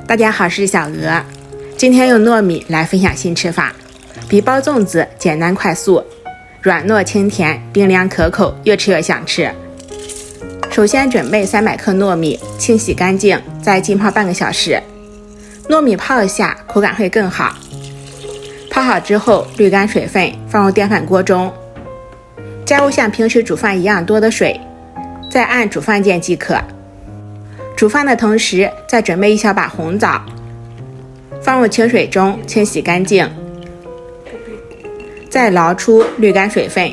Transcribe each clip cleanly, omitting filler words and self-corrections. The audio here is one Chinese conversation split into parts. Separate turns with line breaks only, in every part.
大家好，是小鹅。今天用糯米来分享新吃法，比包粽子简单快速，软糯清甜，冰凉可口，越吃越想吃。首先准备300克糯米，清洗干净，再浸泡半个小时。糯米泡一下，口感会更好。泡好之后滤干水分，放入电饭锅中，加入像平时煮饭一样多的水，再按煮饭键即可。煮饭的同时，再准备1小把红枣，放入清水中清洗干净，再捞出滤干水分，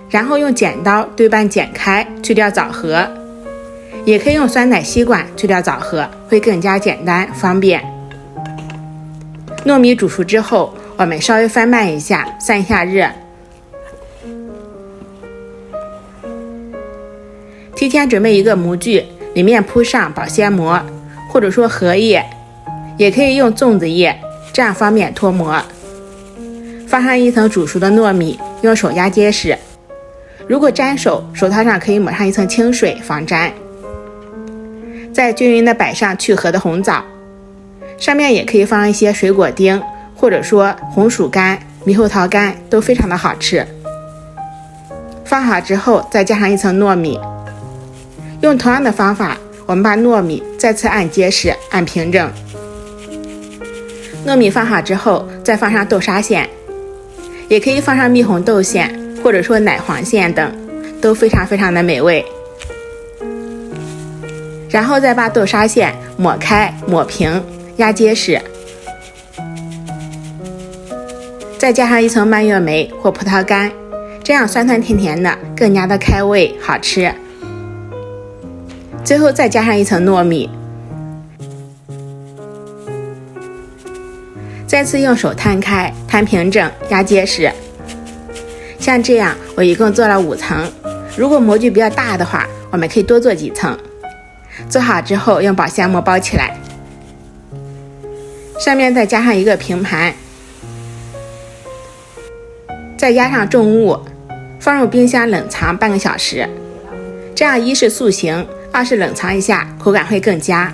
然后用剪刀对半剪开，去掉枣核，也可以用酸奶吸管去掉枣核，会更加简单方便。糯米煮熟之后，我们稍微翻拌一下，散一下热。提前准备一个模具，里面铺上保鲜膜，或者说荷叶，也可以用粽子叶，这样方便脱模。放上一层煮熟的糯米，用手压结实。如果沾手，手套上可以抹上一层清水防粘。再均匀地摆上去核的红枣，上面也可以放一些水果丁，或者说红薯干、猕猴桃干，都非常的好吃。放好之后，再加上一层糯米。用同样的方法，我们把糯米再次按结实，按平整。糯米放好之后，再放上豆沙馅，也可以放上蜜红豆馅，或者说奶黄馅等，都非常的美味。然后再把豆沙馅抹开、抹平，压结实。再加上一层蔓越莓或葡萄干，这样酸酸甜甜的，更加的开胃好吃。最后再加上一层糯米，再次用手摊开，摊平整，压结实。像这样，我一共做了5层。如果模具比较大的话，我们可以多做几层。做好之后，用保鲜膜包起来，上面再加上一个平盘，再压上重物，放入冰箱冷藏半个小时。这样一是塑形，2是冷藏一下，口感会更佳。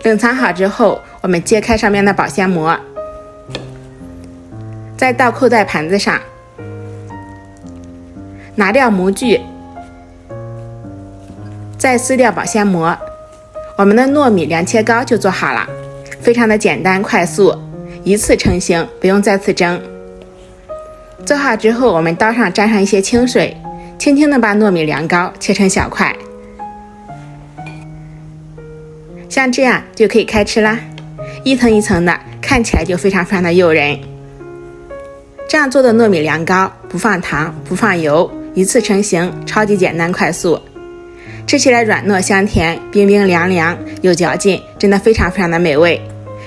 冷藏好之后，我们揭开上面的保鲜膜，再倒扣在盘子上，拿掉模具，再撕掉保鲜膜，我们的糯米凉切糕就做好了，非常的简单快速，一次成型，不用再次蒸。做好之后，我们刀上沾上一些清水，轻轻地把糯米凉糕切成小块，像这样就可以开吃啦，一层一层的，看起来就非常的诱人。这样做的糯米凉糕不放糖不放油，一次成型，超级简单快速，吃起来软糯香甜，冰冰凉凉，有嚼劲，真的非常的美味，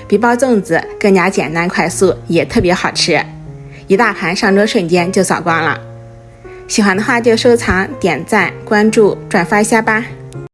比包粽子更加简单快速，也特别好吃，一大盘上桌瞬间就扫光了。喜欢的话就收藏、点赞、关注、转发一下吧。